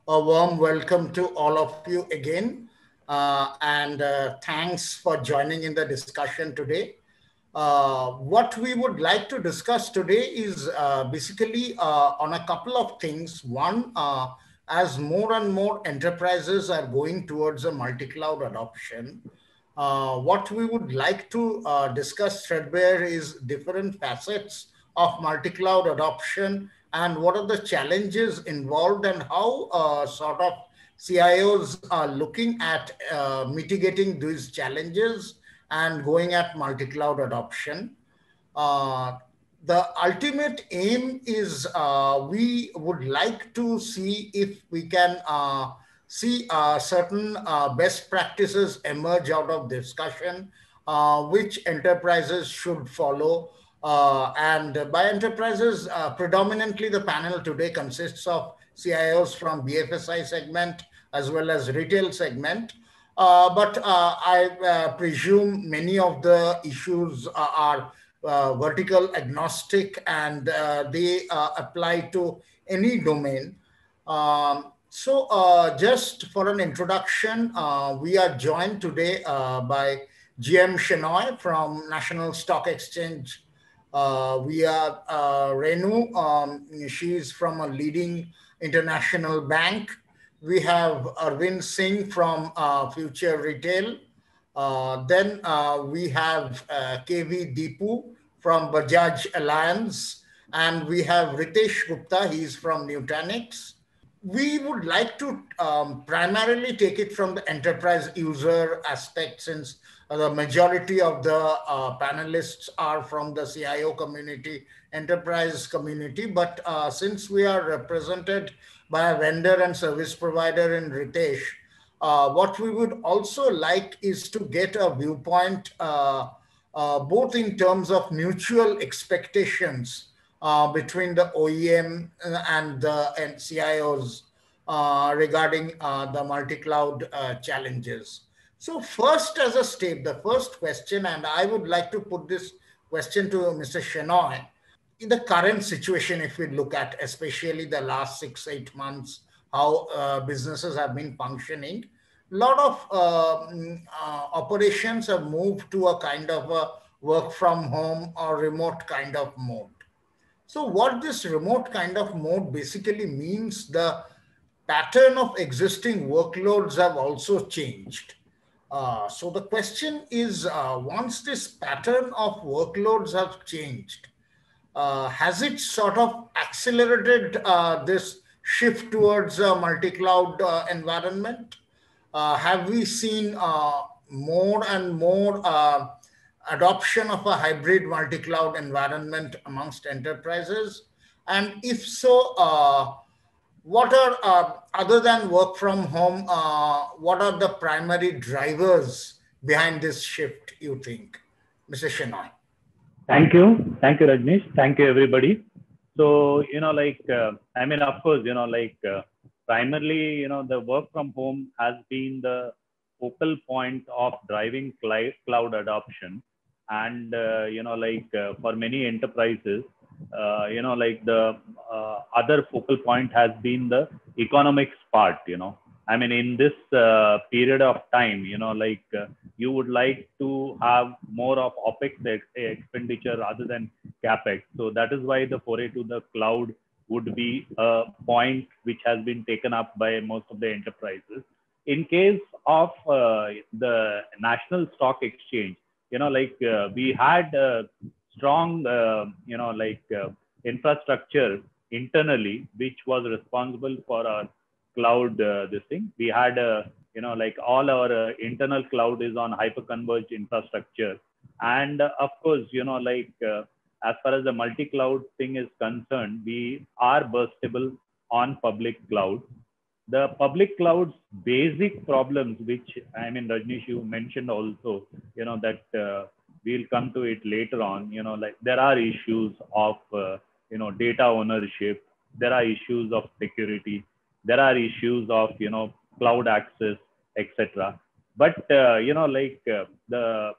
A warm welcome to all of you again. And thanks for joining in the discussion today. What we would like to discuss today is basically on a couple of things. One, as more and more enterprises are going towards a multi-cloud adoption, what we would like to discuss threadbare is different facets of multi-cloud adoption and what are the challenges involved and how sort of CIOs are looking at mitigating these challenges and going at multi-cloud adoption. Uh, the ultimate aim is we would like to see if we can see certain best practices emerge out of discussion, which enterprises should follow. And by enterprises, predominantly the panel today consists of CIOs from BFSI segment as well as retail segment. But I presume many of the issues are vertical agnostic and they apply to any domain. Just for an introduction, we are joined today by GM Shenoy from National Stock Exchange. We are Renu. She's from a leading international bank. We have Arvind Singh from Future Retail. Then we have KV Deepu from Bajaj Alliance, and we have Ritesh Gupta. He's from Nutanix. We would like to primarily take it from the enterprise user aspect, since the majority of the panelists are from the CIO community, enterprise community. But since we are represented by a vendor and service provider in Ritesh, what we would also like is to get a viewpoint, both in terms of mutual expectations between the OEM and the CIOs regarding the multi-cloud challenges. So first, as a step, the first question, and I would like to put this question to Mr. Shenoy. In the current situation, if we look at especially the last 6-8 months, how businesses have been functioning, a lot of operations have moved to a kind of a work from home or remote kind of mode. So what this remote kind of mode basically means, the pattern of existing workloads have also changed. So the question is, once this pattern of workloads have changed, has it sort of accelerated this shift towards a multi-cloud environment? Have we seen more and more adoption of a hybrid multi-cloud environment amongst enterprises? And if so, what are, other than work from home, what are the primary drivers behind this shift, you think, Mr. Shenoy? Thank you. Thank you, Rajnish. Thank you, everybody. So, of course, primarily, the work from home has been the focal point of driving cloud adoption. And, for many enterprises, the other focal point has been the economics part, in this period of time, you would like to have more of OPEX expenditure rather than CAPEX. So that is why the foray to the cloud would be a point which has been taken up by most of the enterprises. In case of the National Stock Exchange, we had a strong, infrastructure internally, which was responsible for our cloud this thing. We had all our internal cloud is on hyper-converged infrastructure. And of course, as far as the multi-cloud thing is concerned, we are burstable on public cloud. The public cloud's basic problems, which Rajnish, you mentioned also, that we'll come to it later on, there are issues of, data ownership, there are issues of security, there are issues of, cloud access, etc. But, the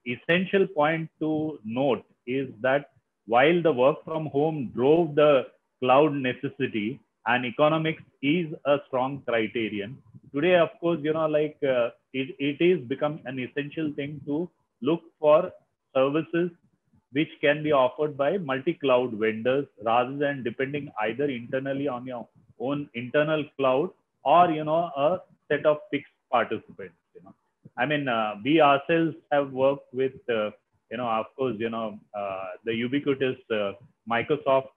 essential point to note is that while the work from home drove the cloud necessity, and economics is a strong criterion. Today, of course, it is become an essential thing to look for services which can be offered by multi-cloud vendors rather than depending either internally on your own internal cloud or a set of fixed participants. I mean, we ourselves have worked with of course, the ubiquitous Microsoft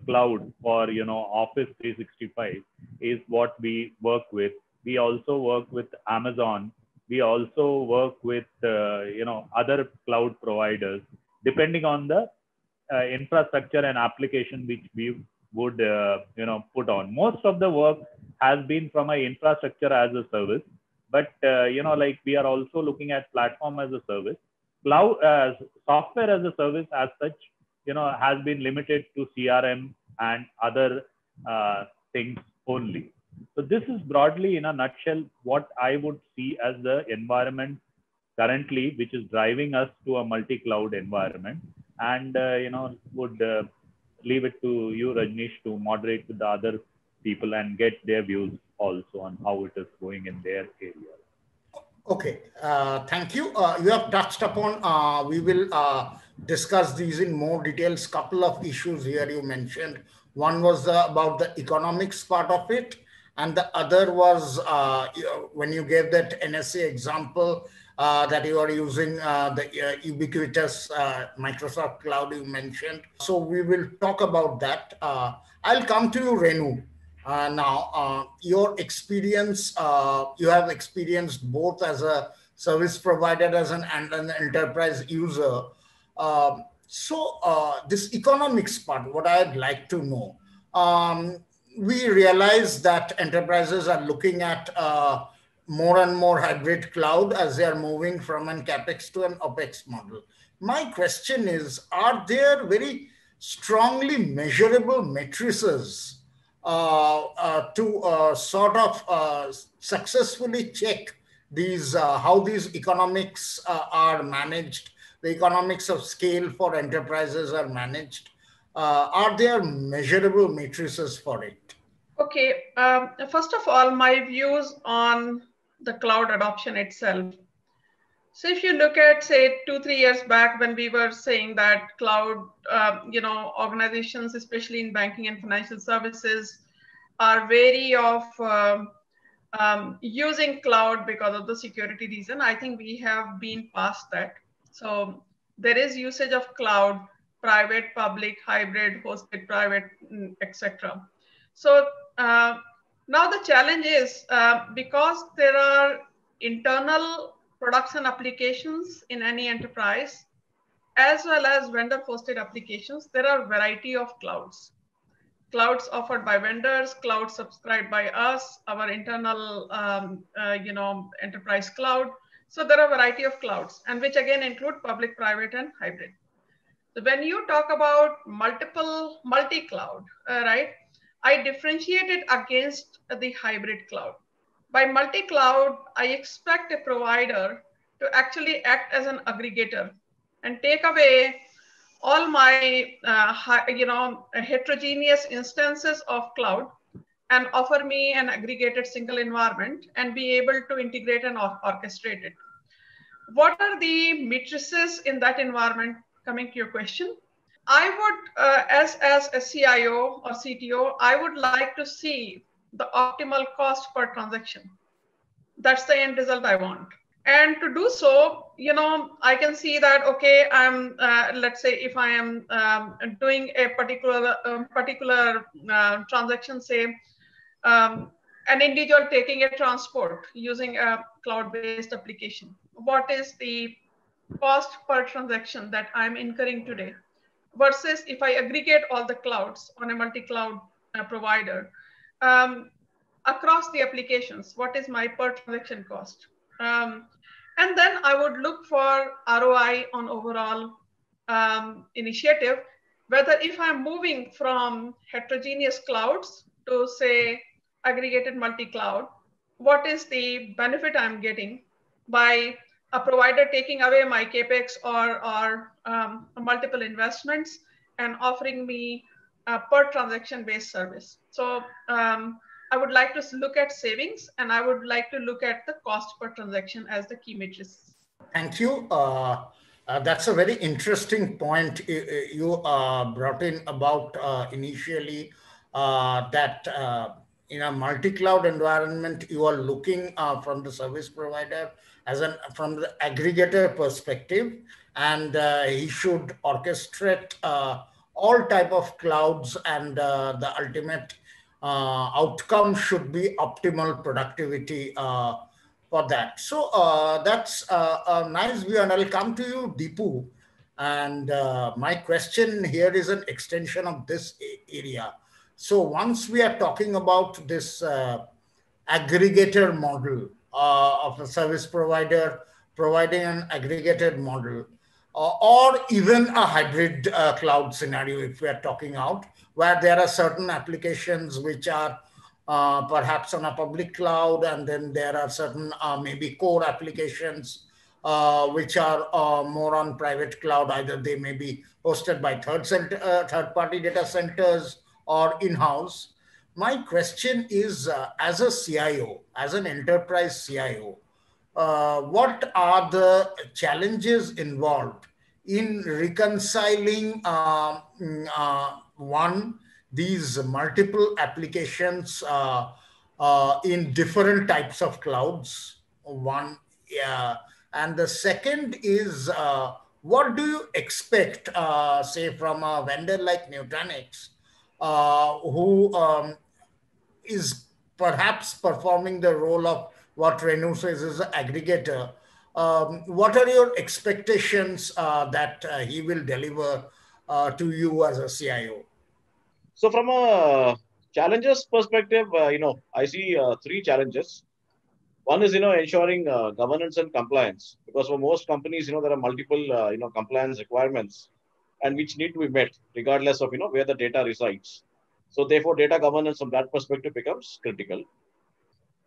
cloud for Office 365 is what we work with. We also work with Amazon. We also work with other cloud providers, depending on the infrastructure and application which we would put on. Most of the work has been from an infrastructure as a service, but we are also looking at platform as a service. Cloud software as a service as such has been limited to CRM and other things only. So this is broadly, in a nutshell, what I would see as the environment currently, which is driving us to a multi-cloud environment. And would leave it to you, Rajneesh, to moderate with the other people and get their views also on how it is going in their area. Okay, thank you. You have touched upon, we will discuss these in more details. Couple of issues here you mentioned. One was about the economics part of it, and the other was when you gave that NSA example that you are using the ubiquitous Microsoft Cloud you mentioned. So we will talk about that. I'll come to you, Renu. Now, your experience, you have experienced both as a service provider and an enterprise user. This economics part, what I'd like to know, we realize that enterprises are looking at more and more hybrid cloud as they are moving from an CapEx to an OpEx model. My question is, are there very strongly measurable matrices to sort of successfully check these how these economics are managed, the economics of scale for enterprises are managed? Are there measurable matrices for it? Okay, first of all, my views on the cloud adoption itself. So if you look at, say, 2-3 years back when we were saying that cloud, organizations, especially in banking and financial services, are wary of using cloud because of the security reason, I think we have been past that. So there is usage of cloud, private, public, hybrid, hosted, private, etc. So now the challenge is because there are internal production applications in any enterprise, as well as vendor hosted applications, there are a variety of clouds. Clouds offered by vendors, clouds subscribed by us, our internal, enterprise cloud. So there are a variety of clouds, and which again include public, private, and hybrid. So when you talk about multi-cloud, right, I differentiate it against the hybrid cloud. By multi-cloud, I expect a provider to actually act as an aggregator and take away all my heterogeneous instances of cloud and offer me an aggregated single environment and be able to integrate and orchestrate it. What are the matrices in that environment? Coming to your question, I would, as a CIO or CTO, I would like to see the optimal cost per transaction. That's the end result I want. And to do so, I can see that, okay, I'm, let's say if I am doing a particular transaction, say an individual taking a transport using a cloud-based application. What is the cost per transaction that I'm incurring today? Versus if I aggregate all the clouds on a multi-cloud provider across the applications, what is my per transaction cost? And then I would look for ROI on overall initiative, whether if I'm moving from heterogeneous clouds to, say, aggregated multi-cloud, what is the benefit I'm getting by a provider taking away my CapEx or multiple investments and offering me, per transaction based service. So I would like to look at savings, and I would like to look at the cost per transaction as the key metrics. Thank you. That's a very interesting point you brought in about initially that in a multi-cloud environment, you are looking from the service provider from the aggregator perspective, and he should orchestrate all type of clouds, and the ultimate outcome should be optimal productivity for that. So that's a nice view, and I'll come to you, Deepu. And my question here is an extension of this area. So once we are talking about this aggregator model of a service provider providing an aggregated model, or even a hybrid cloud scenario, if we are talking out, where there are certain applications which are perhaps on a public cloud, and then there are certain maybe core applications which are more on private cloud. Either they may be hosted by third-party data centers or in-house. My question is, as a CIO, as an enterprise CIO, what are the challenges involved in reconciling these multiple applications in different types of clouds? One, yeah. And the second is, what do you expect, say, from a vendor like Nutanix, who is perhaps performing the role of what Renu says is an aggregator? What are your expectations that he will deliver to you as a CIO? So from a challenges perspective, I see three challenges. One is, ensuring governance and compliance, because for most companies, there are multiple, compliance requirements and which need to be met regardless of, where the data resides. So therefore, data governance from that perspective becomes critical.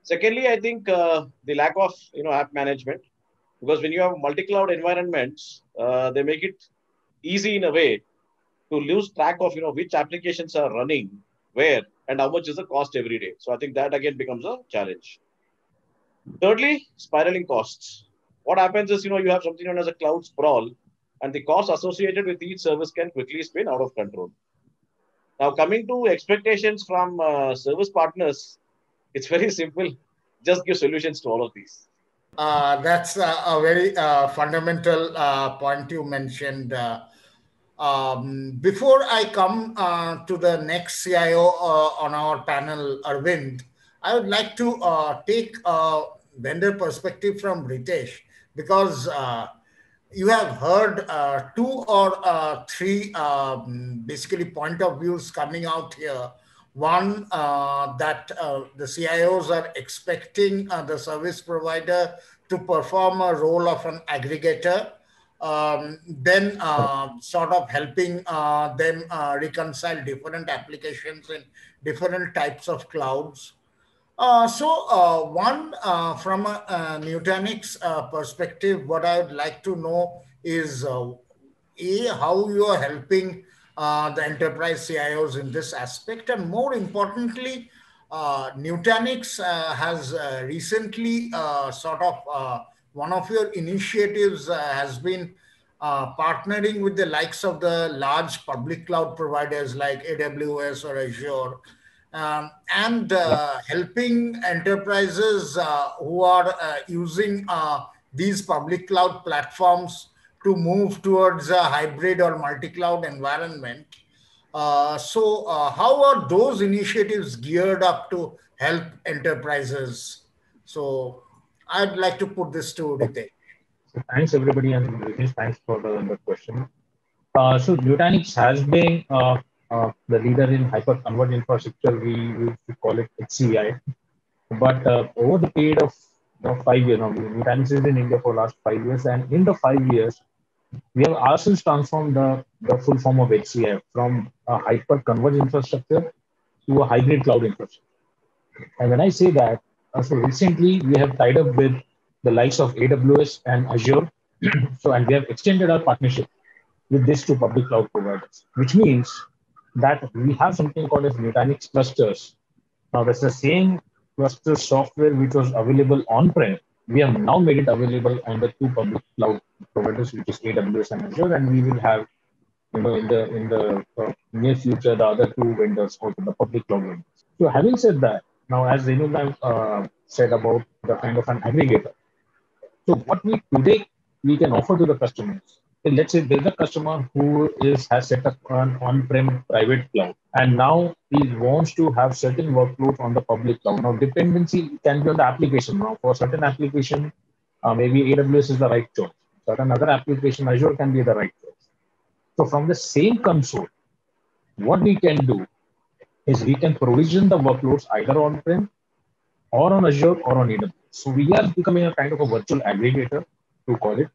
Secondly, I think the lack of, app management, because when you have multi-cloud environments, they make it easy in a way to lose track of, which applications are running where and how much is the cost every day. So I think that again becomes a challenge. Thirdly, spiraling costs. What happens is, you have something known as a cloud sprawl, and the costs associated with each service can quickly spin out of control. Now, coming to expectations from service partners, it's very simple. Just give solutions to all of these. That's a very fundamental point you mentioned. Before I come to the next CIO on our panel, Arvind, I would like to take a vendor perspective from Ritesh, because you have heard two or three basically point of views coming out here. One, that the CIOs are expecting the service provider to perform a role of an aggregator, then sort of helping them reconcile different applications in different types of clouds. One, from a Nutanix perspective, what I would like to know is, how you are helping the enterprise CIOs in this aspect. And more importantly, Nutanix has recently one of your initiatives has been partnering with the likes of the large public cloud providers like AWS or Azure, and helping enterprises who are using these public cloud platforms to move towards a hybrid or multi-cloud environment. How are those initiatives geared up to help enterprises? So I'd like to put this to Ritesh. So thanks everybody, and Ritesh, thanks for the question. So Nutanix has been the leader in hyper-converged infrastructure. We call it ETCIO. But over the period of 5 years now, Nutanix is in India for the last 5 years, and in the 5 years, we have ourselves transformed the full form of ETCIO from a hyper-converged infrastructure to a hybrid cloud infrastructure. And when I say that, so recently we have tied up with the likes of AWS and Azure. And we have extended our partnership with these two public cloud providers, which means that we have something called as Nutanix Clusters. Now, that's the same cluster software which was available on-prem. We have now made it available on the two public cloud providers, which is AWS and Azure, and we will have, in the near future, the other two vendors, also the public cloud vendors. So, having said that, now as Renu said about the kind of an aggregator. So what we today we can offer to the customers. Let's say there's a customer who has set up an on-prem private cloud, and now he wants to have certain workloads on the public cloud. Now dependency can be on the application. Now for certain application, maybe AWS is the right choice. Certain other application, Azure can be the right choice. So from the same console, what we can do is we can provision the workloads either on-prem or on Azure or on AWS. So we are becoming a kind of a virtual aggregator, to call it,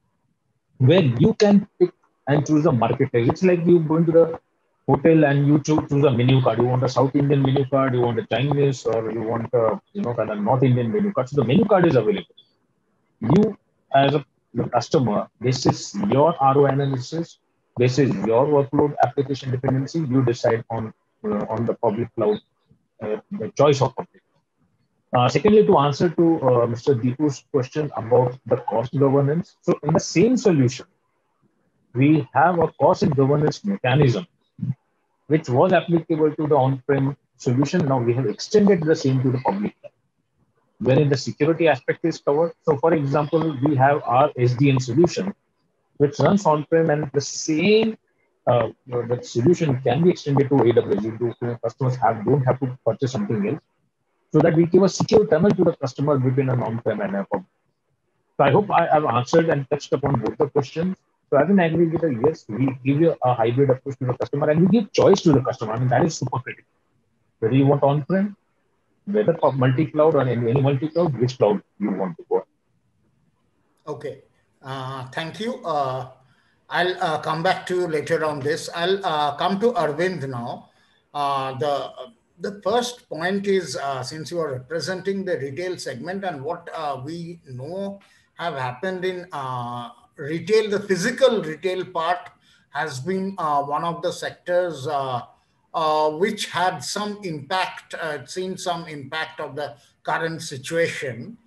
where you can pick and choose a marketplace. It's like you go into the hotel and you choose a menu card. You want a South Indian menu card, you want a Chinese, or you want a kind of North Indian menu card. So the menu card is available. You as a customer, this is your ROI analysis, this is your workload application dependency. You decide on the public cloud, the choice of public. Secondly, to answer to Mr. Deepu's question about the cost governance, so in the same solution, we have a cost and governance mechanism which was applicable to the on-prem solution. Now we have extended the same to the public cloud, wherein the security aspect is covered. So, for example, we have our SDN solution, which runs on-prem, and the same the solution can be extended to AWS. Customers don't have to purchase something else, so that we give a secure tunnel to the customer between an on-prem and a public. So I hope I have answered and touched upon both the questions. So as an aggregator, yes, we give you a hybrid approach to the customer, and we give choice to the customer. I mean, that is super critical. Whether you want on-prem, whether for multi-cloud or any multi-cloud, which cloud you want to go. Okay, thank you. I'll come back to you later on this. I'll come to Arvind now. The first point is, since you are representing the retail segment and what we know have happened in retail, the physical retail part has been one of the sectors which had some impact, seen some impact of the current situation.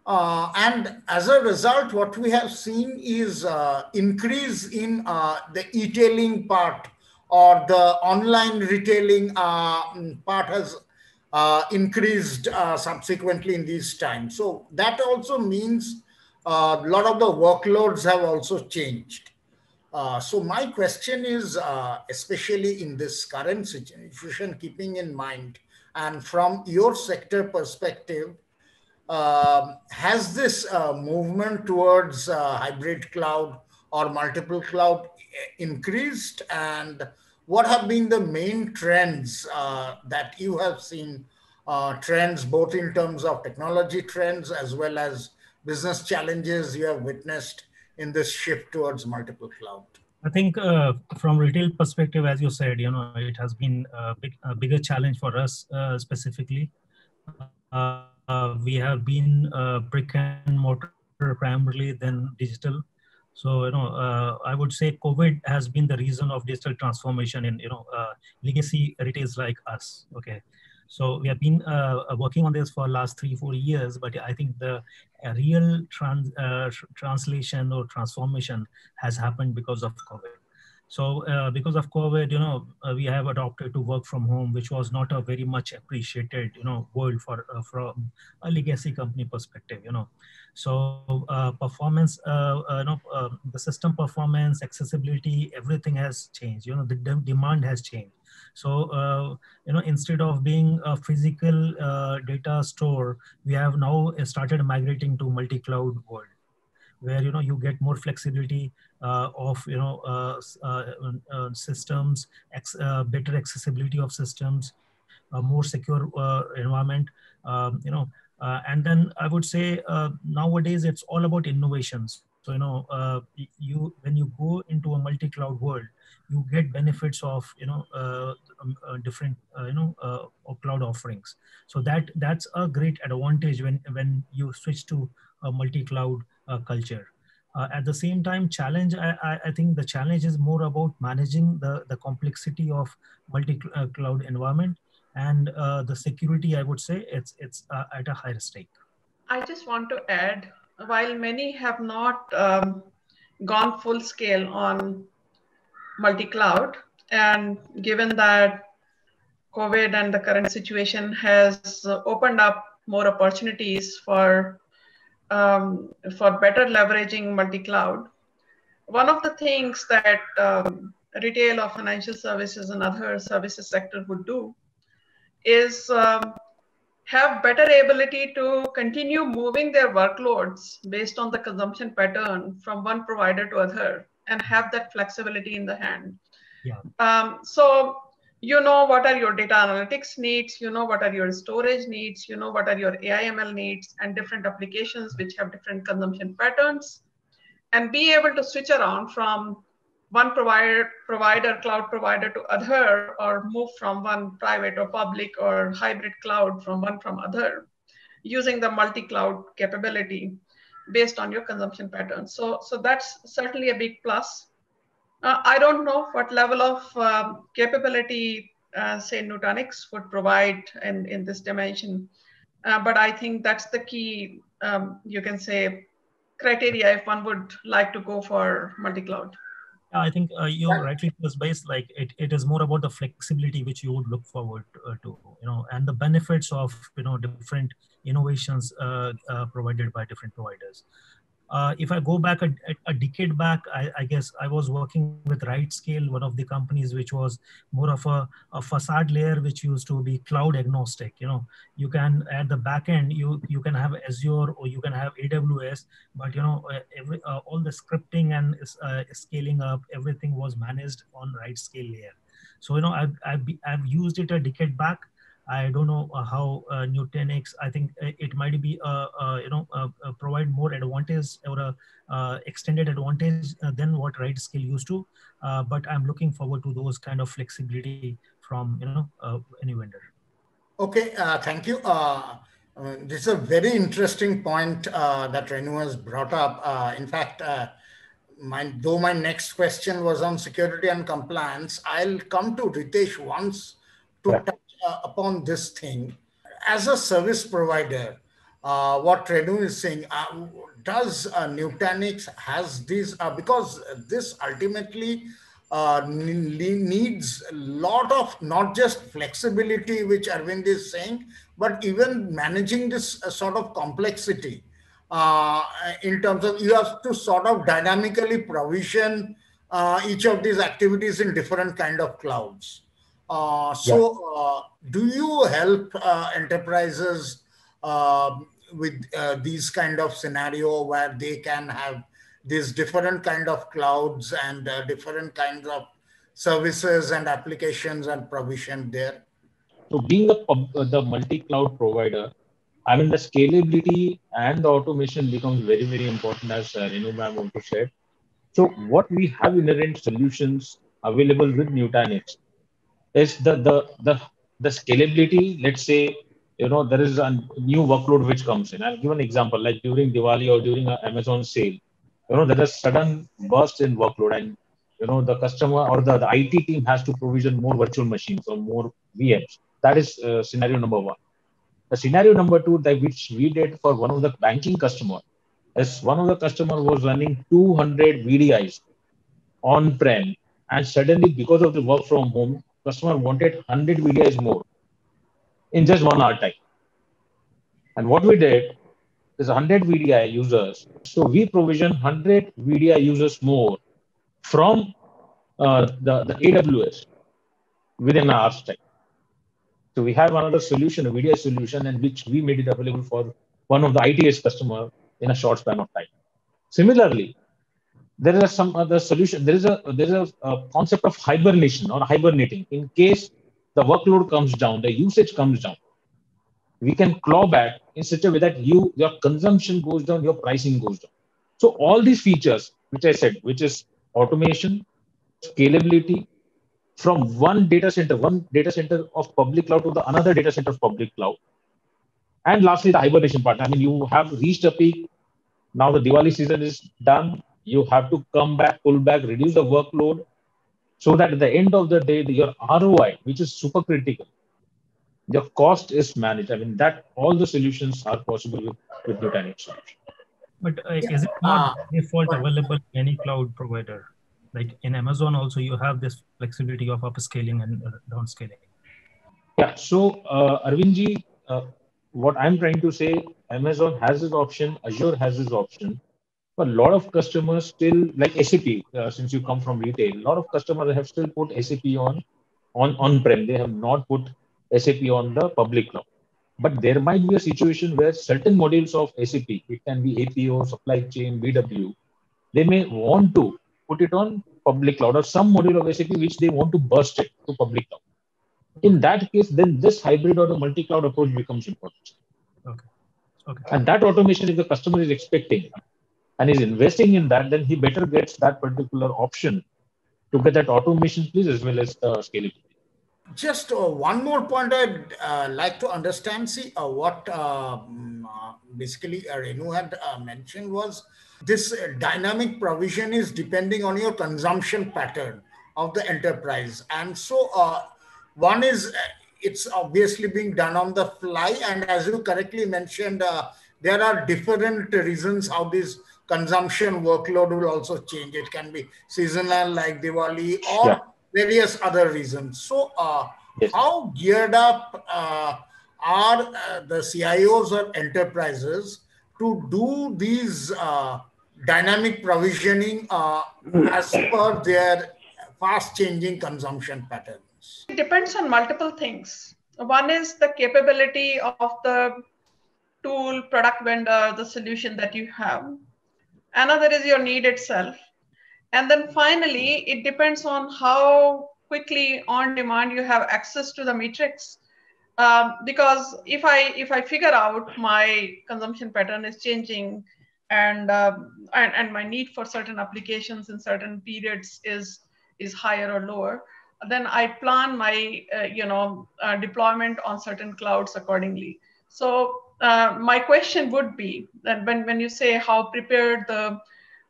And as a result, what we have seen is increase in the e-tailing part, or the online retailing part has increased subsequently in these times. So that also means a lot of the workloads have also changed. So my question is, especially in this current situation, keeping in mind, and from your sector perspective, has this movement towards hybrid cloud or multiple cloud increased? And what have been the main trends that you have seen, trends both in terms of technology trends as well as business challenges you have witnessed in this shift towards multiple cloud? I think from retail perspective, as you said, it has been a bigger challenge for us specifically. We have been brick and mortar primarily, then digital. So I would say COVID has been the reason of digital transformation in legacy retails like us. Okay, so we have been working on this for last 3-4 years, but I think the real translation or transformation has happened because of COVID. So because of COVID, we have adopted to work from home, which was not a very much appreciated, world from a legacy company perspective. So performance, the system performance, accessibility, everything has changed. The demand has changed. So instead of being a physical data store, we have now started migrating to multi-cloud world, where you get more flexibility of systems, better accessibility of systems, more secure environment, and then I would say nowadays it's all about innovation. So when you go into a multi-cloud world, you get benefits of different cloud offerings. So that's a great advantage when you switch to a multi-cloud culture. At the same time, I think the challenge is more about managing the complexity of multi-cloud environment, and the security, I would say, it's at a higher stake. I just want to add, while many have not gone full scale on multi-cloud, and given that COVID and the current situation has opened up more opportunities for better leveraging multi-cloud, one of the things that retail or financial services and other services sector would do is have better ability to continue moving their workloads based on the consumption pattern from one provider to other and have that flexibility in the hand. Yeah. So you know what are your data analytics needs, you know what are your storage needs, you know what are your AI/ML needs, and different applications which have different consumption patterns, and be able to switch around from one cloud provider to other, or move from one private or public or hybrid cloud from other, using the multi-cloud capability based on your consumption patterns. So that's certainly a big plus. I don't know what level of capability, say, Nutanix would provide in this dimension, but I think that's the key, you can say, criteria if one would like to go for multi-cloud. I think you rightly based, like it is more about the flexibility which you would look forward to, and the benefits of different innovations provided by different providers. If I go back a decade back, I guess I was working with RightScale, one of the companies which was more of a facade layer, which used to be cloud agnostic. You can at the back end, you can have Azure or you can have AWS, but all the scripting and scaling up, everything was managed on RightScale layer. So I've used it a decade back. I don't know how Nutanix, I think it might be provide more advantage or extended advantage than what RightScale used to. But I'm looking forward to those kind of flexibility from any vendor. Okay, thank you. This is a very interesting point that Renu has brought up. In fact, though my next question was on security and compliance, I'll come to Ritesh once to touch upon this thing. As a service provider, what Renu is saying, does Nutanix has this, because this ultimately needs a lot of not just flexibility, which Arvind is saying, but even managing this sort of complexity in terms of you have to sort of dynamically provision each of these activities in different kind of clouds. Do you help enterprises with these kind of scenario where they can have these different kind of clouds and different kinds of services and applications and provision there? So being the multi-cloud provider, I mean, the scalability and the automation becomes very, very important, as Renu ma'am also said. So what we have inherent solutions available with Nutanix is the scalability. Let's say, there is a new workload which comes in. I'll give an example, like during Diwali or during an Amazon sale, there is sudden burst in workload, and the customer or the IT team has to provision more virtual machines or more VMs. That is scenario number one. The scenario number two, that which we did for one of the banking customer, is one of the customer was running 200 VDIs on-prem, and suddenly because of the work from home, customer wanted 100 VDIs more in just 1 hour time. And what we did is 100 VDI users. So we provision 100 VDI users more from the AWS within an hour's time. So we have another solution, a VDI solution, and which we made it available for one of the ITS customer in a short span of time. Similarly, there is some other solution. There is a concept of hibernation or hibernating. In case the workload comes down, the usage comes down, we can claw back in such a way that your consumption goes down, your pricing goes down. So all these features, which I said, which is automation, scalability, from one data center of public cloud to the another data center of public cloud. And lastly, the hibernation part. I mean, you have reached a peak, Now the Diwali season is done. You have to come back, pull back, reduce the workload, so that at the end of the day, your ROI, which is super critical, your cost is managed. I mean, that all the solutions are possible with Nutanix solution. But Yeah. is it not default But available in any cloud provider? Like in Amazon also, you have this flexibility of upscaling and downscaling. Yeah. So, Arvindji, what I'm trying to say, Amazon has this option, Azure has this option. But a lot of customers still like SAP, since you come from retail, a lot of customers have still put SAP on-prem. They have not put SAP on the public cloud. But there might be a situation where certain modules of SAP, it can be APO, supply chain, BW, they may want to put it on public cloud or some module of SAP which they want to burst it to public cloud. In that case, then this hybrid or the multi-cloud approach becomes important. Okay. Okay. And that automation, if the customer is expecting and is investing in that, then he better gets that particular option to get that automation piece as well as scalability. just one more point I'd like to understand. See, what basically Renu had mentioned was this dynamic provision is depending on your consumption pattern of the enterprise. And so one is it's obviously being done on the fly. And as you correctly mentioned, there are different reasons how this consumption workload will also change. It can be seasonal like Diwali Yeah. or various other reasons. So, Yes. how geared up are the CIOs or enterprises to do these dynamic provisioning as per their fast changing consumption patterns? It depends on multiple things. One is the capability of the tool, product vendor, the solution that you have. Another is your need itself. And then finally, it depends on how quickly on demand you have access to the matrix. Because if I figure out my consumption pattern is changing and my need for certain applications in certain periods is higher or lower, then I plan my deployment on certain clouds accordingly. So my question would be that when you say how prepared the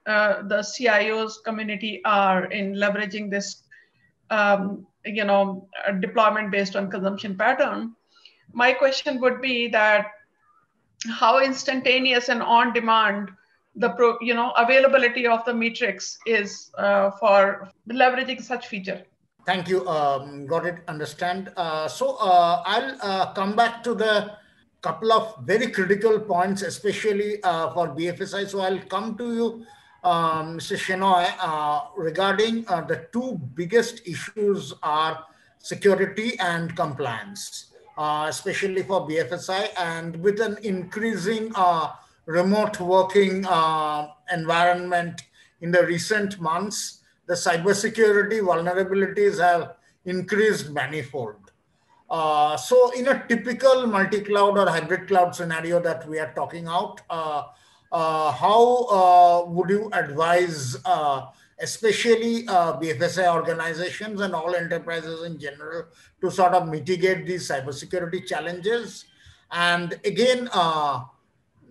CIOs community are in leveraging this deployment based on consumption pattern, my question would be that how instantaneous and on demand the availability of the matrix is for leveraging such feature. Thank you. Got it. Understand. So I'll come back to the couple of very critical points, especially for BFSI. So I'll come to you, Mr. Shenoy, regarding the two biggest issues are security and compliance, especially for BFSI, and with an increasing remote working environment in the recent months, the cybersecurity vulnerabilities have increased manifold. So in a typical multi-cloud or hybrid cloud scenario that we are talking out, how would you advise, especially BFSI organizations and all enterprises in general, to sort of mitigate these cybersecurity challenges? And again,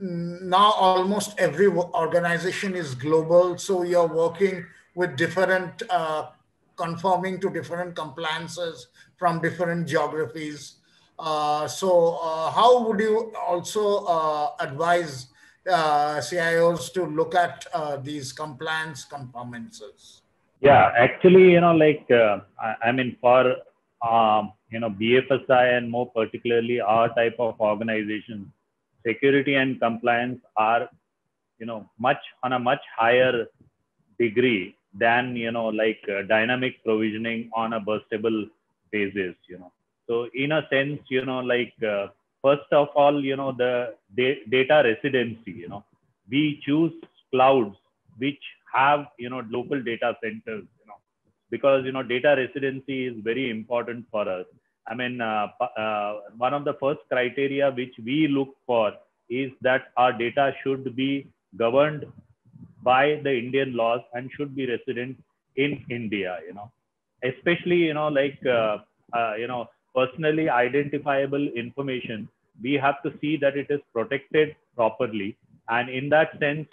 now almost every organization is global, so you're working with different conforming to different compliances from different geographies. So how would you also advise CIOs to look at these compliance conformances? Yeah, actually, I mean, for BFSI and more particularly our type of organizations, security and compliance are, much on a much higher degree than, dynamic provisioning on a burstable basis, So in a sense, first of all, the data residency, we choose clouds which have, local data centers, because, data residency is very important for us. I mean, one of the first criteria which we look for is that our data should be governed by the Indian laws and should be resident in India, especially, personally identifiable information. We have to see that it is protected properly And in that sense,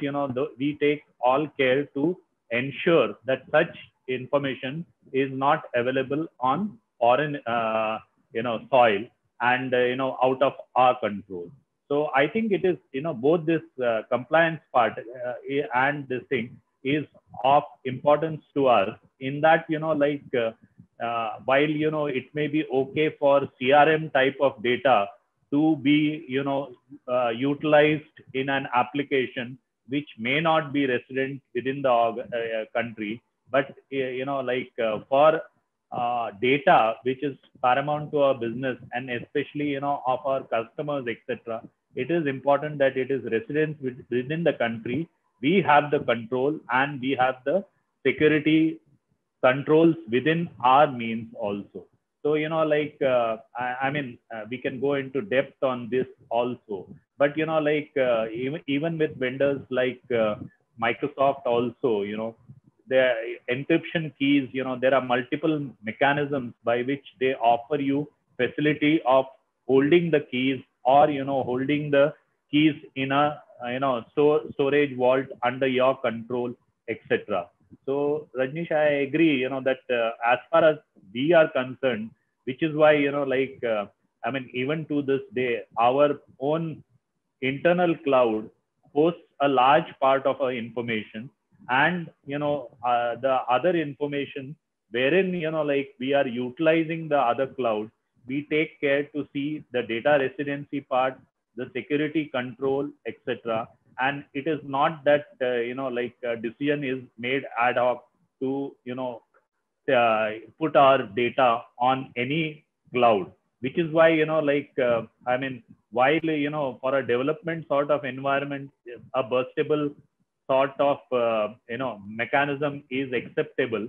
we take all care to ensure that such information is not available on foreign, soil and, out of our control. So I think it is, both this compliance part and this thing is of importance to us in that, while, it may be okay for CRM type of data to be, utilized in an application which may not be resident within the country, but, for data which is paramount to our business and especially, of our customers, etc., it is important that it is resident within the country. We have the control and we have the security controls within our means also. So, we can go into depth on this also. But, even with vendors like Microsoft also, the encryption keys, there are multiple mechanisms by which they offer you facility of holding the keys or, holding the keys in a, storage vault under your control, etc. So, Rajnish, I agree, that as far as we are concerned, which is why, even to this day, our own internal cloud hosts a large part of our information and, the other information wherein, we are utilizing the other cloud, we take care to see the data residency part, the security control, etc. And it is not that, a decision is made ad hoc to, put our data on any cloud, which is why, while, for a development sort of environment, a burstable sort of, mechanism is acceptable.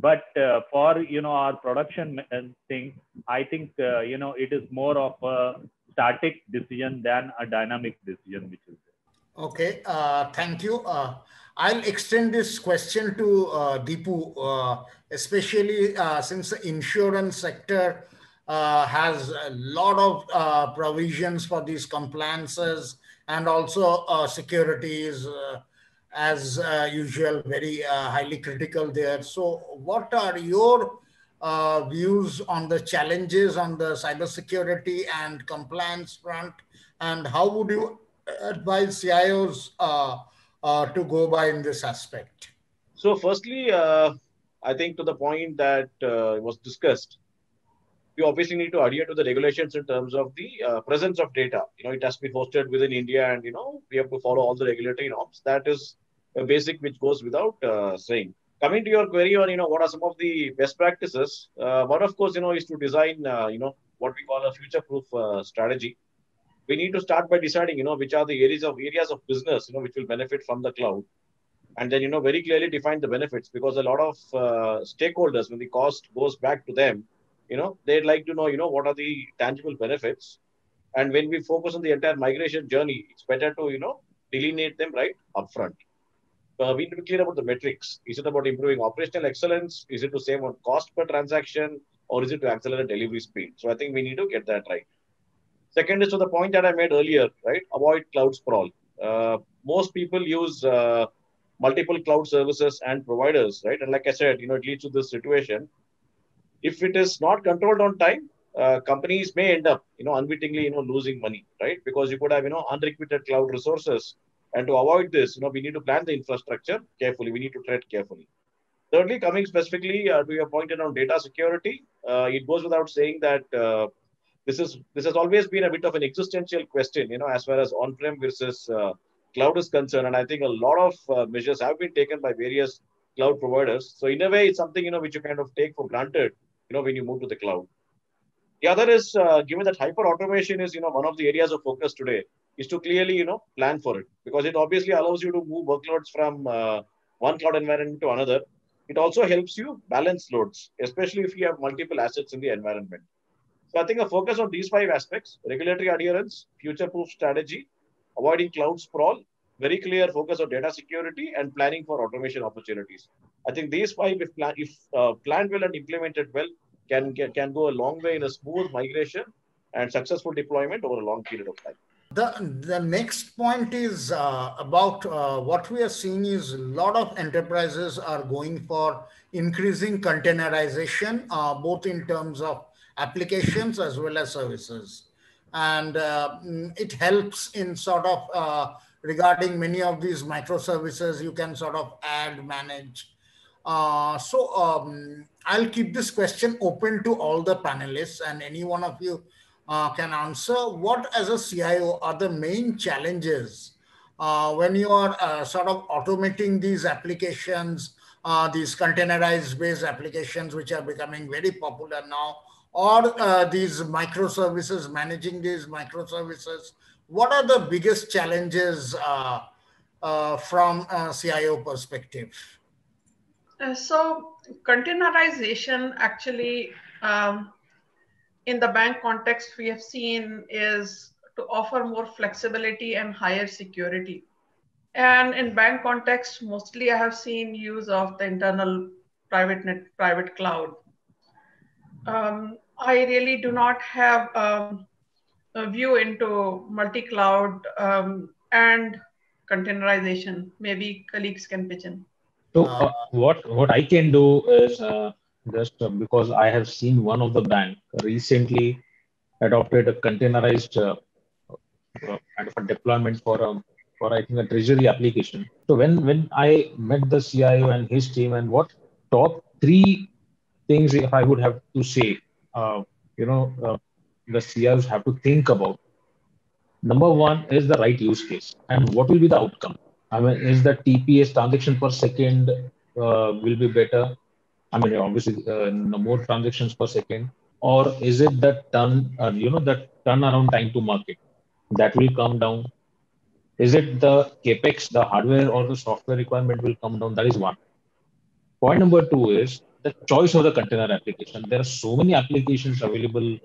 But for, our production thing, I think, it is more of a static decision than a dynamic decision, which is there. Okay, thank you. I'll extend this question to Deepu, especially since the insurance sector has a lot of provisions for these compliances and also securities, as usual, very highly critical there. So what are your views on the challenges on the cybersecurity and compliance front, and how would you advise CIOs to go by in this aspect? So firstly, I think to the point that was discussed, we obviously need to adhere to the regulations in terms of the presence of data. It has to be hosted within India and, we have to follow all the regulatory norms. That is a basic which goes without saying. Coming to your query on, what are some of the best practices? One, of course, is to design, what we call a future-proof strategy. We need to start by deciding, which are the areas of business, which will benefit from the cloud. And then, very clearly define the benefits, because a lot of stakeholders, when the cost goes back to them, they'd like to know, what are the tangible benefits. And when we focus on the entire migration journey, it's better to, delineate them right upfront. We need to be clear about the metrics. Is it about improving operational excellence? Is it to save on cost per transaction? Or is it to accelerate delivery speed? So I think we need to get that right. Second is to the point that I made earlier, right? Avoid cloud sprawl. Most people use multiple cloud services and providers, right? And like I said, it leads to this situation. If it is not controlled on time, companies may end up, unwittingly, losing money, right? Because you could have, unrequited cloud resources. And to avoid this, we need to plan the infrastructure carefully. We need to tread carefully. Thirdly, coming specifically to your point around data security, it goes without saying that this has always been a bit of an existential question, as far as on-prem versus cloud is concerned. And I think a lot of measures have been taken by various cloud providers. So in a way, it's something, which you kind of take for granted, when you move to the cloud. The other is, given that hyper automation is, one of the areas of focus today, is to clearly, plan for it, because it obviously allows you to move workloads from one cloud environment to another. It also helps you balance loads, especially if you have multiple assets in the environment. So I think a focus on these 5 aspects: regulatory adherence, future-proof strategy, avoiding cloud sprawl, very clear focus on data security, and planning for automation opportunities. I think these 5, if planned well and implemented well, can go a long way in a smooth migration and successful deployment over a long period of time. The next point is about what we are seeing is a lot of enterprises are going for increasing containerization, both in terms of applications as well as services. And it helps in sort of regarding many of these microservices, you can sort of add, manage. I'll keep this question open to all the panelists, and any one of you can answer. What, as a CIO, are the main challenges when you are sort of automating these applications, these containerized based applications, which are becoming very popular now, or these microservices, managing these microservices? What are the biggest challenges from a CIO perspective? So containerization actually, in the bank context, we have seen is to offer more flexibility and higher security. And in bank context, mostly I have seen use of the internal private cloud. I really do not have a view into multi-cloud and containerization. Maybe colleagues can pitch in. So what I can do is just because I have seen one of the bank recently adopted a containerized kind of a deployment for I think a treasury application. So when I met the CIO and his team, and what top three things if I would have to say, uh, you know, the CIOs have to think about. Number one is the right use case and what will be the outcome. I mean, is the TPS transaction per second will be better? I mean, obviously, no more transactions per second, or is it the the turnaround time to market that will come down? Is it the capex, the hardware or the software requirement will come down? That is one. Point number two is the choice of the container application. There are so many applications available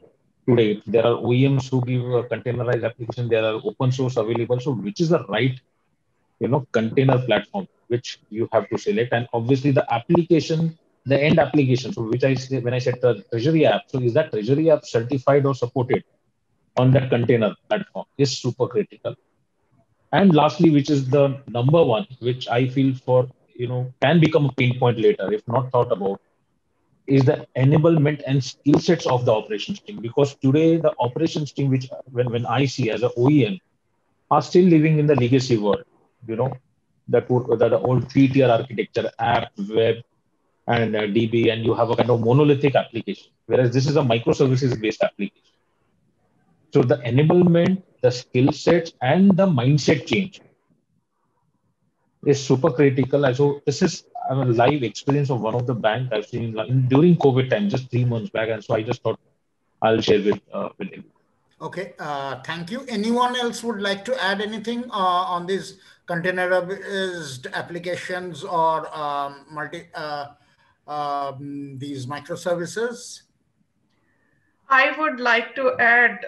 today. There are OEMs who give a containerized application. There are open source available. So which is the right, container platform which you have to select? And obviously the application, the end application. So which I say when I said the treasury app. So is that treasury app certified or supported on that container platform is super critical. And lastly, which is the number one, which I feel for, can become a pain point later if not thought about, is the enablement and skill sets of the operations team. Because today the operations team, which when I see as a OEM, are still living in the legacy world. You know, the old three-tier architecture, app, web, and DB, and you have a kind of monolithic application. Whereas this is a microservices-based application. So the enablement, the skill sets, and the mindset change is super critical. And so this is a live experience of one of the bank I've seen during COVID time, just 3 months back. And so I just thought I'll share with him. Okay, thank you. Anyone else would like to add anything on these containerized applications or these microservices? I would like to add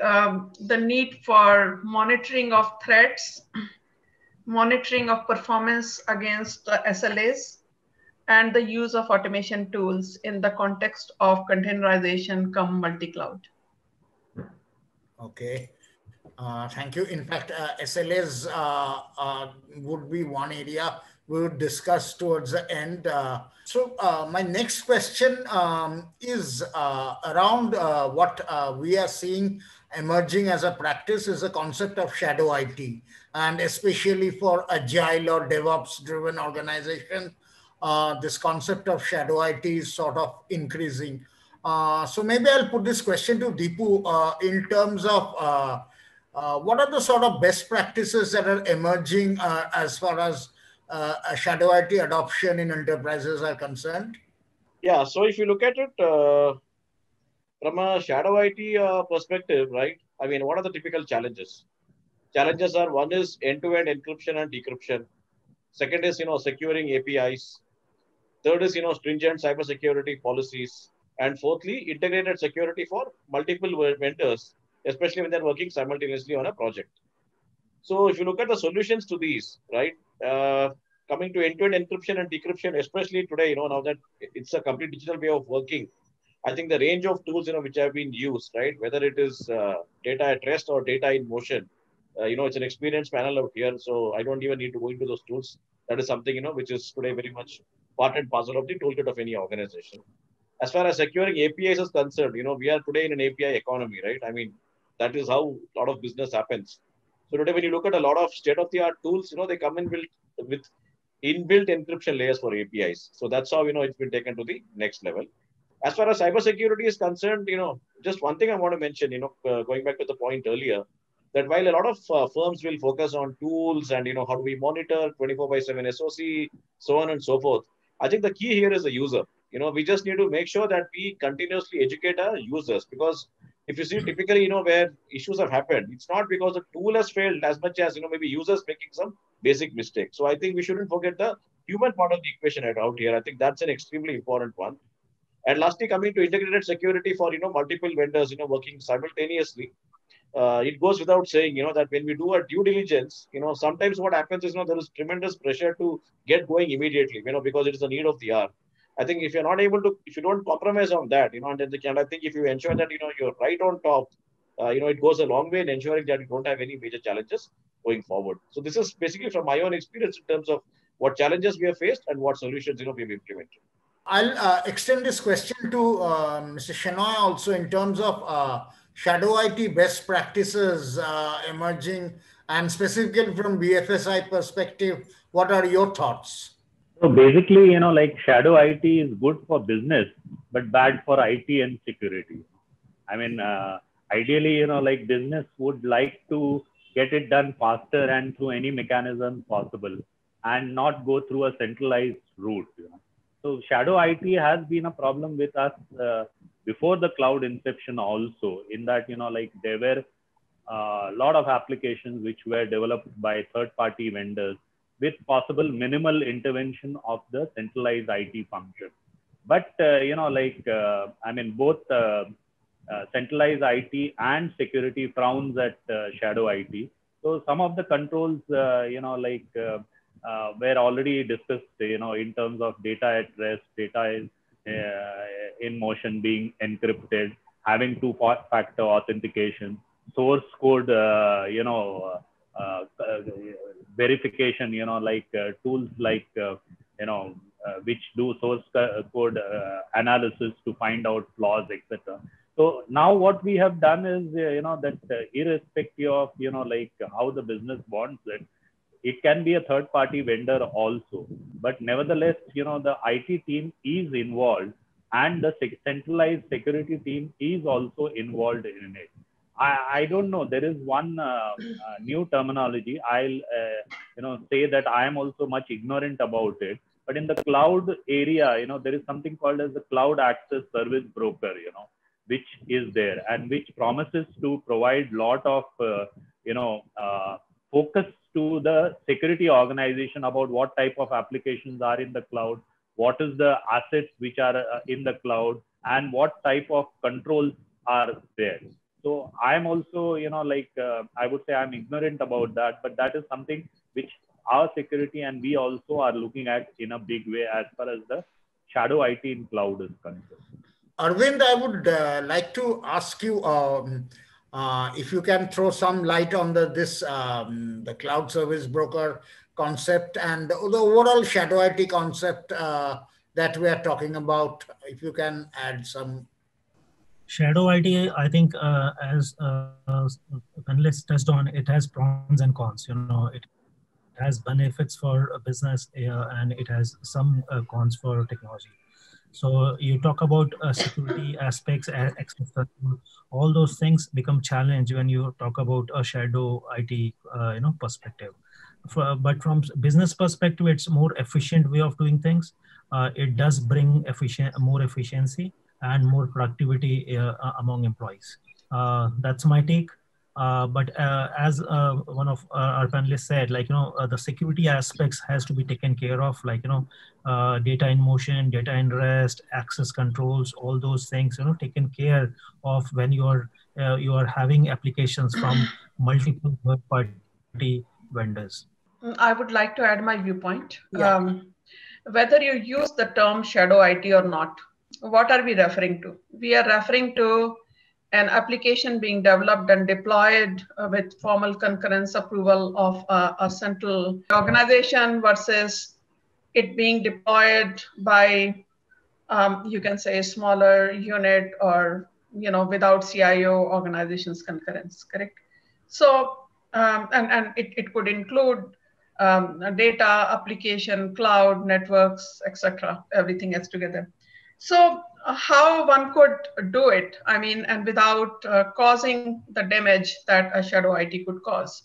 the need for monitoring of threats, monitoring of performance against SLAs, and the use of automation tools in the context of containerization come multi-cloud. Okay. Thank you. In fact, SLAs would be one area we would discuss towards the end. My next question is around what we are seeing emerging as a practice is the concept of shadow IT, and especially for agile or DevOps driven organization, this concept of shadow IT is sort of increasing. So maybe I'll put this question to Deepu in terms of what are the sort of best practices that are emerging as far as shadow IT adoption in enterprises are concerned? Yeah, so if you look at it from a shadow IT perspective, right? I mean, what are the typical challenges? Challenges are, one is end-to-end encryption and decryption. Second is, securing APIs. Third is, stringent cybersecurity policies. And fourthly, integrated security for multiple vendors, especially when they're working simultaneously on a project. So if you look at the solutions to these, right, coming to end-to-end encryption and decryption, especially today, now that it's a complete digital way of working, I think the range of tools, which have been used, right, whether it is data at rest or data in motion, it's an experienced panel out here, so I don't even need to go into those tools. That is something, which is today very much part and parcel of the toolkit of any organization. As far as securing APIs is concerned, we are today in an API economy, right? I mean, that is how a lot of business happens. So today, when you look at a lot of state-of-the-art tools, they come in with inbuilt encryption layers for APIs. So that's how, it's been taken to the next level. As far as cybersecurity is concerned, just one thing I want to mention, going back to the point earlier, that while a lot of firms will focus on tools and, how do we monitor 24/7 SOC, so on and so forth, I think the key here is the user. We just need to make sure that we continuously educate our users, because if you see typically, where issues have happened, it's not because the tool has failed as much as, maybe users making some basic mistakes. So I think we shouldn't forget the human part of the equation out here. I think that's an extremely important one. And lastly, coming to integrated security for, multiple vendors, working simultaneously, it goes without saying, that when we do a due diligence, sometimes what happens is, there is tremendous pressure to get going immediately, because it is the need of the hour. I think if you're not able to, if you don't compromise on that, and I think if you ensure that, you're right on top, it goes a long way in ensuring that you don't have any major challenges going forward. So this is basically from my own experience in terms of what challenges we have faced and what solutions, we've implemented. I'll extend this question to Mr. Shenoy also in terms of shadow IT best practices emerging, and specifically from BFSI perspective, what are your thoughts? So basically, like shadow IT is good for business, but bad for IT and security. I mean, ideally, like business would like to get it done faster and through any mechanism possible, and not go through a centralized route. So shadow IT has been a problem with us before the cloud inception also, in that, like there were a lot of applications which were developed by third-party vendors with possible minimal intervention of the centralized IT function. But, I mean, both centralized IT and security frowns at shadow IT. So some of the controls, were already discussed, in terms of data at rest, data in motion being encrypted, having two-factor authentication, source code, verification, tools like, which do source code analysis to find out flaws, etc. So now what we have done is, that irrespective of, how the business wants it, it can be a third-party vendor also. But nevertheless, the IT team is involved, and the centralized security team is also involved in it. I don't know. There is one new terminology. I'll say that I am also much ignorant about it. But in the cloud area, there is something called as the Cloud Access Service Broker, which is there, and which promises to provide lot of focus to the security organization about what type of applications are in the cloud, what is the assets which are in the cloud, and what type of controls are there. So I'm also, I would say I'm ignorant about that, but that is something which our security and we also are looking at in a big way as far as the shadow IT in cloud is concerned. Arvind, I would like to ask you if you can throw some light on the cloud service broker concept and the overall shadow IT concept that we are talking about. If you can add some. Shadow IT, I think, as panelists touched on, it has pros and cons. It has benefits for a business and it has some cons for technology. So you talk about security aspects, access control, all those things become challenge when you talk about a shadow IT, perspective. But from business perspective, it's more efficient way of doing things. It does bring more efficiency and more productivity among employees. That's my take. But as one of our panelists said, the security aspects has to be taken care of, data in motion, data in rest, access controls, all those things, taken care of when you are having applications from multiple third-party vendors. I would like to add my viewpoint. Yeah. Whether you use the term shadow IT or not, what are we referring to? We are referring to an application being developed and deployed with formal concurrence approval of a central organization versus it being deployed by, you can say, a smaller unit or, without CIO organization's concurrence, correct? So, and it could include data, application, cloud, networks, etc., everything else together. So how one could do it, I mean, and without causing the damage that a shadow IT could cause.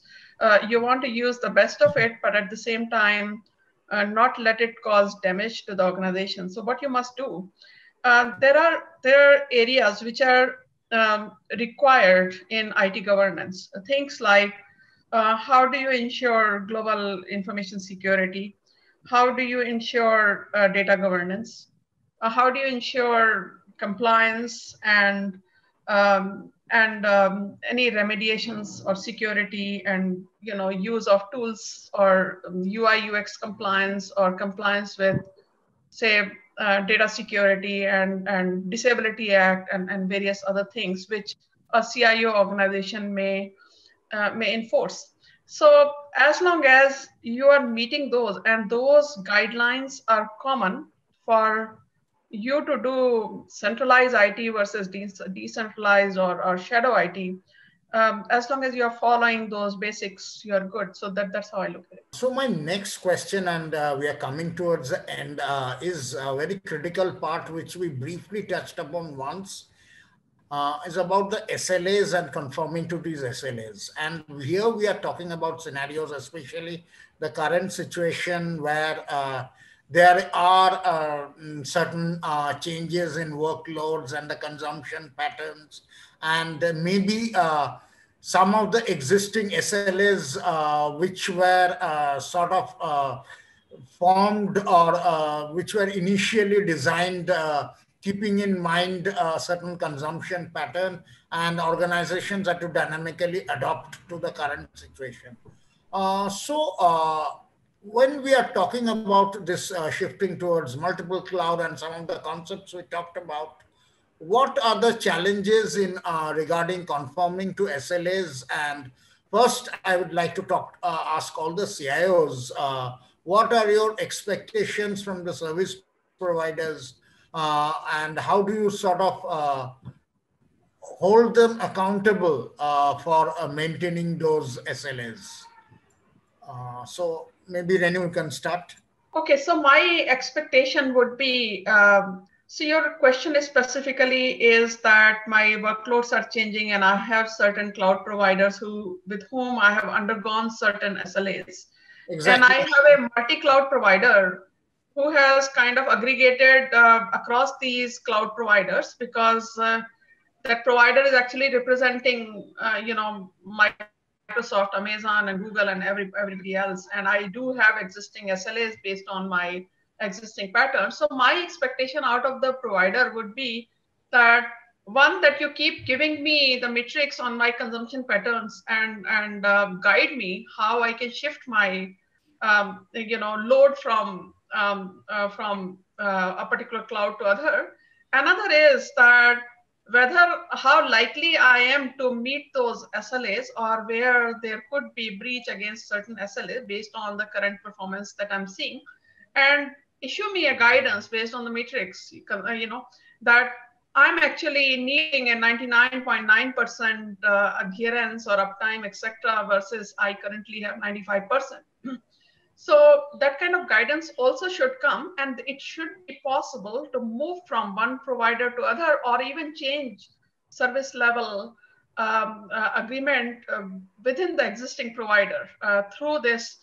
You want to use the best of it, but at the same time, not let it cause damage to the organization. So what you must do, there are areas which are required in IT governance. Things like how do you ensure global information security? How do you ensure data governance? How do you ensure compliance and any remediations or security and use of tools or UI UX compliance or compliance with, say, data security and Disability Act and various other things which a CIO organization may enforce. So as long as you are meeting those and those guidelines are common for you to do centralized IT versus decentralized or shadow IT, as long as you are following those basics, you are good. So that's how I look at it. So my next question, and we are coming towards the end, is a very critical part which we briefly touched upon once, is about the SLAs and conforming to these SLAs. And here we are talking about scenarios, especially the current situation where there are certain changes in workloads and the consumption patterns, and maybe some of the existing SLAs which were sort of formed or which were initially designed keeping in mind a certain consumption pattern, and organizations are to dynamically adapt to the current situation. When we are talking about this shifting towards multiple cloud and some of the concepts we talked about, what are the challenges in regarding conforming to SLAs? And first, I would like to ask all the CIOs, what are your expectations from the service providers, and how do you sort of hold them accountable for maintaining those SLAs? So maybe Renu, you can start. Okay, so my expectation would be, so your question is specifically is that my workloads are changing and I have certain cloud providers with whom I have undergone certain SLAs. Exactly. And I have a multi-cloud provider who has kind of aggregated across these cloud providers because that provider is actually representing, Microsoft, Amazon, and Google, and everybody else. And I do have existing SLAs based on my existing patterns. So my expectation out of the provider would be that, one, that you keep giving me the metrics on my consumption patterns and guide me how I can shift my load from a particular cloud to other. Another is that how likely I am to meet those SLAs, or where there could be breach against certain SLA based on the current performance that I'm seeing, and issue me a guidance based on the metrics, that I'm actually needing a 99.9% adherence or uptime, etc., versus I currently have 95%. So that kind of guidance also should come, and it should be possible to move from one provider to other, or even change service level agreement within the existing provider through this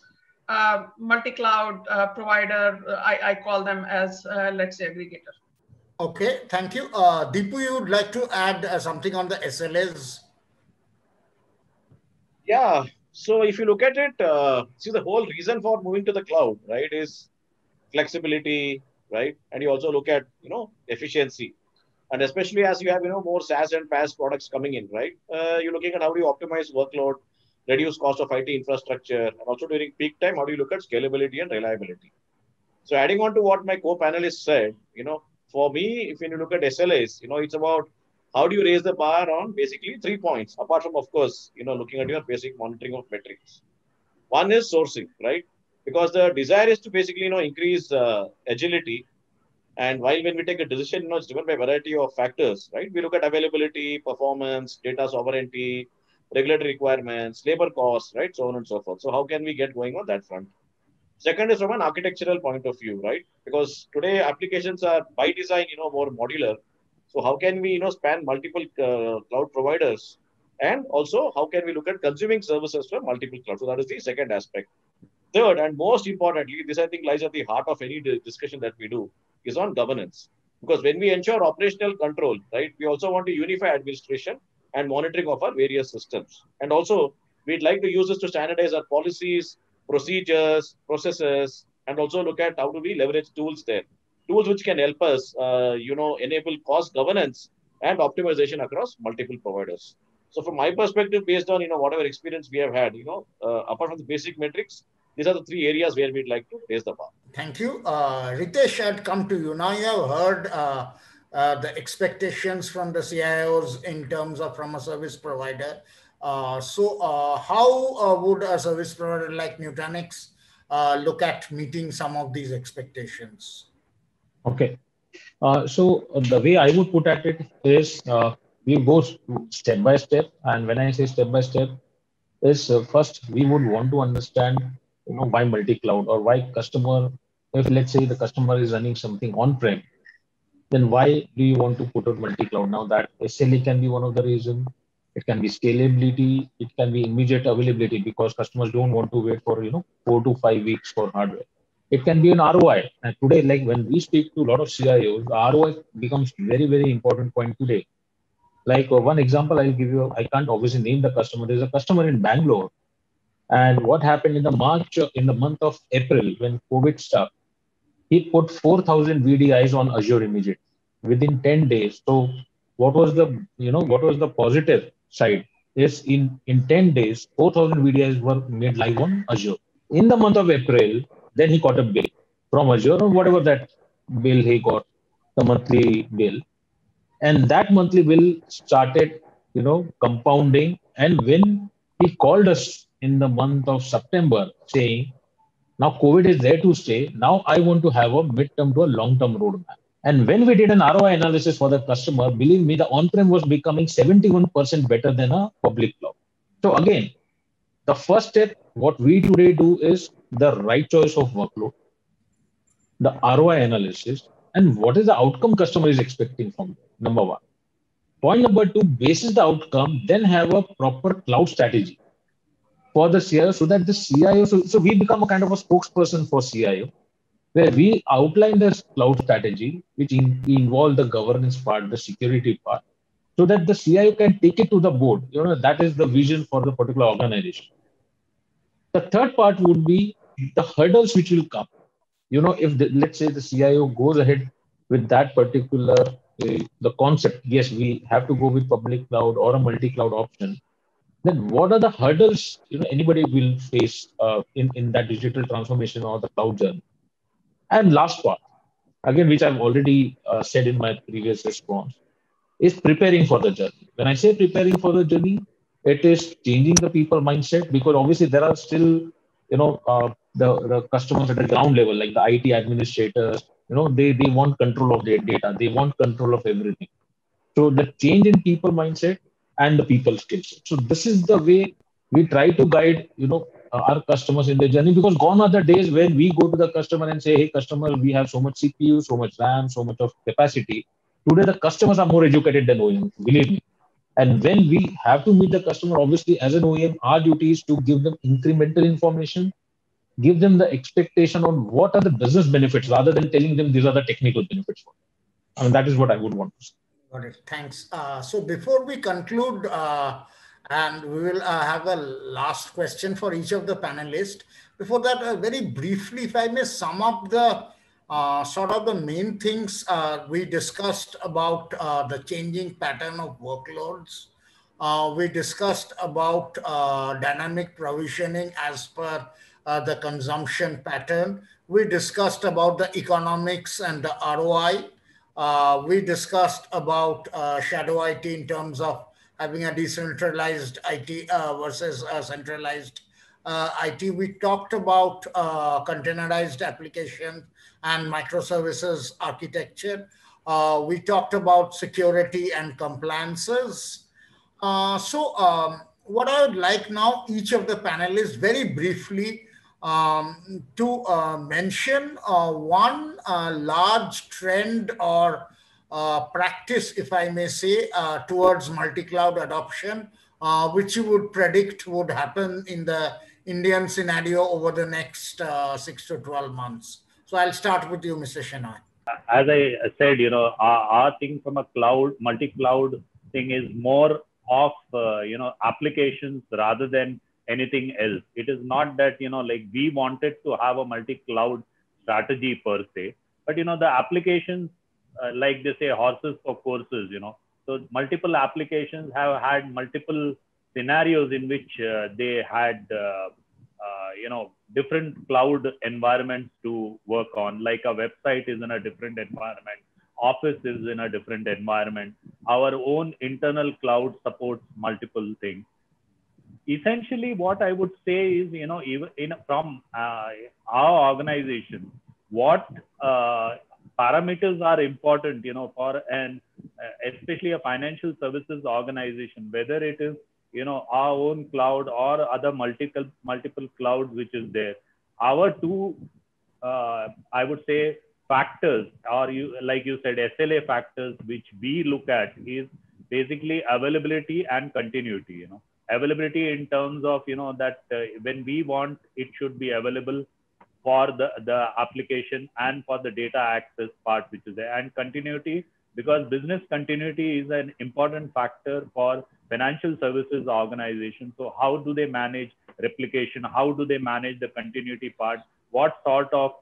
multi-cloud provider. I call them as, let's say, aggregator. Okay, thank you. Deepu, you would like to add something on the SLAs? Yeah. So if you look at it, see, the whole reason for moving to the cloud, right, is flexibility, right? And you also look at, efficiency. And especially as you have, more SaaS and PaaS products coming in, right? You're looking at how do you optimize workload, reduce cost of IT infrastructure, and also during peak time, how do you look at scalability and reliability? So adding on to what my co-panelist said, for me, if you look at SLAs, it's about how do you raise the bar on basically 3 points, apart from, of course, looking at your basic monitoring of metrics. One is sourcing, right? Because the desire is to basically, increase agility. And while when we take a decision, it's driven by a variety of factors, right? We look at availability, performance, data sovereignty, regulatory requirements, labor costs, right? So on and so forth. So how can we get going on that front? Second is from an architectural point of view, right? Because today applications are by design, more modular. So how can we, span multiple cloud providers? And also, how can we look at consuming services from multiple clouds? So that is the second aspect. Third, and most importantly, this I think lies at the heart of any discussion that we do, is on governance. Because when we ensure operational control, right, we also want to unify administration and monitoring of our various systems. And also, we'd like to use this to standardize our policies, procedures, processes, and also look at how do we leverage tools there. Tools which can help us, enable cost governance and optimization across multiple providers. So from my perspective, based on, whatever experience we have had, apart from the basic metrics, these are the three areas where we'd like to raise the bar. Thank you. Ritesh, I'd come to you. Now you have heard the expectations from the CIOs in terms of from a service provider. How would a service provider like Nutanix look at meeting some of these expectations? Okay. The way I would put at it is we go step by step. And when I say step by step, is first we would want to understand, why multi-cloud or why customer, if let's say the customer is running something on-prem, then why do you want to put out multi-cloud? Now that SLA can be one of the reasons. It can be scalability. It can be immediate availability because customers don't want to wait for 4 to 5 weeks for hardware. It can be an ROI. And today, like when we speak to a lot of CIOs, the ROI becomes very, very important point today. Like one example I'll give you, I can't obviously name the customer. There's a customer in Bangalore. And what happened in the month of April, when COVID started, he put 4,000 VDIs on Azure immediately within 10 days. So what was the positive side is in 10 days, 4,000 VDIs were made live on Azure. In the month of April, then he got a bill from Azure or whatever that bill he got, the monthly bill. And that monthly bill started, compounding. And when he called us in the month of September saying, now COVID is there to stay. Now I want to have a midterm to a long-term roadmap. And when we did an ROI analysis for the customer, believe me, the on-prem was becoming 71% better than a public cloud. So again, the first step, what we today do is the right choice of workload, the ROI analysis, and what is the outcome customer is expecting from them, number one. Point number two, basis the outcome, then have a proper cloud strategy for the CIO so that the CIO, so we become a kind of a spokesperson for CIO, where we outline the cloud strategy, which involve the governance part, the security part, so that the CIO can take it to the board. That is the vision for the particular organization. The third part would be the hurdles which will come. If let's say the CIO goes ahead with that particular the concept, yes, we have to go with public cloud or a multi-cloud option. Then what are the hurdles anybody will face in that digital transformation or the cloud journey? And last part, again, which I've already said in my previous response, is preparing for the journey. When I say preparing for the journey, it is changing the people mindset because obviously there are still, the customers at the ground level, like the IT administrators, they want control of their data. They want control of everything. So the change in people mindset and the people skills. So this is the way we try to guide, our customers in their journey, because gone are the days when we go to the customer and say, hey, customer, we have so much CPU, so much RAM, so much of capacity. Today, the customers are more educated than OEM, believe me. And when we have to meet the customer, obviously, as an OEM, our duty is to give them incremental information, give them the expectation on what are the business benefits rather than telling them these are the technical benefits. I mean, that is what I would want to say. Got it. Thanks. So before we conclude, and we will have a last question for each of the panelists. Before that, very briefly, if I may sum up the sort of the main things we discussed about the changing pattern of workloads. We discussed about dynamic provisioning as per the consumption pattern. We discussed about the economics and the ROI. We discussed about shadow IT in terms of having a decentralized IT versus a centralized IT. We talked about containerized applications and microservices architecture. We talked about security and compliances. What I would like now, each of the panelists very briefly to mention one large trend or practice, if I may say, towards multi-cloud adoption, which you would predict would happen in the Indian scenario over the next 6 to 12 months. So I'll start with you, Mr. Shenoy. As I said, our thing from a cloud, multi-cloud thing is more of, applications rather than anything else. It is not that, like we wanted to have a multi-cloud strategy per se, but, the applications, like they say, horses for courses, so multiple applications have had multiple scenarios in which they had, different cloud environments to work on. Like a website is in a different environment, office is in a different environment. Our own internal cloud supports multiple things. Essentially, what I would say is, even from our organization, what parameters are important, for an especially a financial services organization, whether it is our own cloud or other multiple clouds which is there. Our two, I would say, factors, or like you said, SLA factors, which we look at is basically availability and continuity. Availability in terms of that when we want, it should be available for the application and for the data access part which is there, and continuity, because business continuity is an important factor for financial services organization. So how do they manage replication? How do they manage the continuity part? What sort of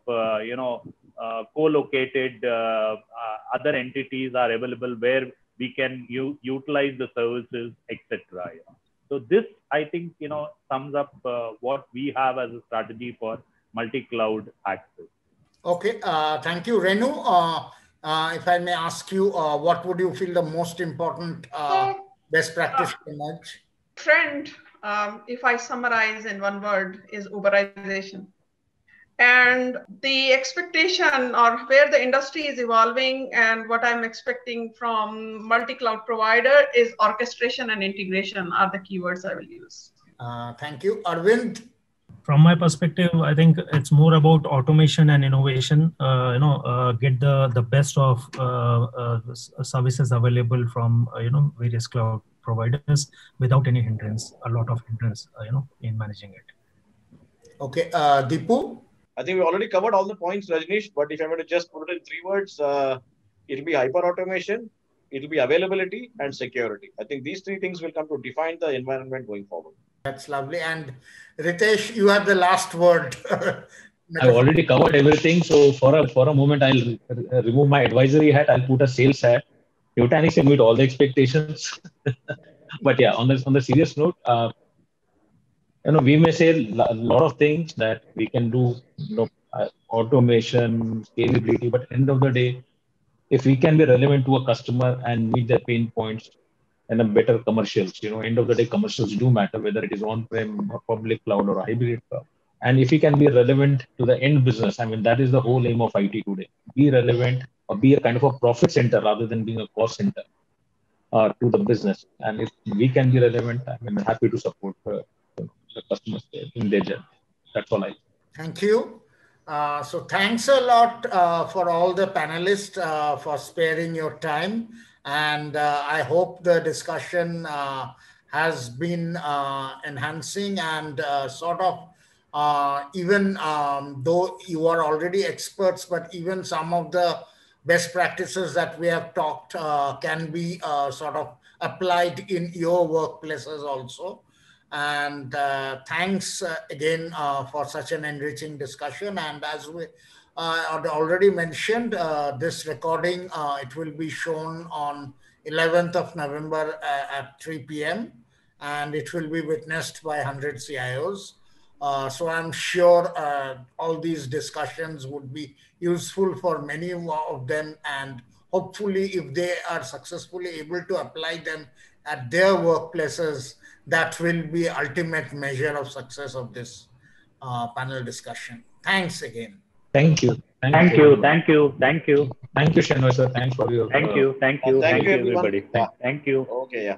co-located other entities are available where we can utilize the services, etc. So this, I think, sums up what we have as a strategy for multi-cloud access. Okay, thank you, Renu. If I may ask you, what would you feel the most important best practice emerge? Trend, if I summarize in one word, is Uberization. And the expectation or where the industry is evolving and what I'm expecting from multi-cloud provider is orchestration and integration are the keywords I will use. Thank you. Arvind? From my perspective, I think it's more about automation and innovation. Get the best of services available from various cloud providers without any hindrance. A lot of hindrance, in managing it. Okay, Deepu. I think we already covered all the points, Rajnish. But if I were to just put it in 3 words, it'll be hyper automation, it'll be availability, and security. I think these 3 things will come to define the environment going forward. That's lovely. And Ritesh, you have the last word. I've already covered everything. So for a moment, I'll remove my advisory hat. I'll put a sales hat. Nutanix can meet all the expectations. But yeah, on the serious note, we may say a lot of things that we can do, automation, scalability. But end of the day, if we can be relevant to a customer and meet their pain points, and a better commercials. End of the day, commercials do matter, whether it is on-prem or public cloud or hybrid cloud. And if we can be relevant to the end business, that is the whole aim of IT today. Be relevant or be a kind of a profit center rather than being a cost center to the business. And if we can be relevant, I'm happy to support the customers in their journey. That's all I think. Thank you. So thanks a lot for all the panelists for sparing your time. And I hope the discussion has been enhancing and sort of even though you are already experts, but even some of the best practices that we have talked can be sort of applied in your workplaces also. And thanks again for such an enriching discussion. And as we already mentioned, this recording, it will be shown on 11th of November at 3 p.m. and it will be witnessed by 100 CIOs. So I'm sure all these discussions would be useful for many of them, and hopefully, if they are successfully able to apply them at their workplaces, that will be ultimate measure of success of this panel discussion. Thanks again. Thank you. Thank you. Thank you. Thank you. Thank you, Shanwar sir. Thanks for your. Thank you. Thank you. Thank Thank you, you, everyone. everybody. Thank you. Okay, yeah.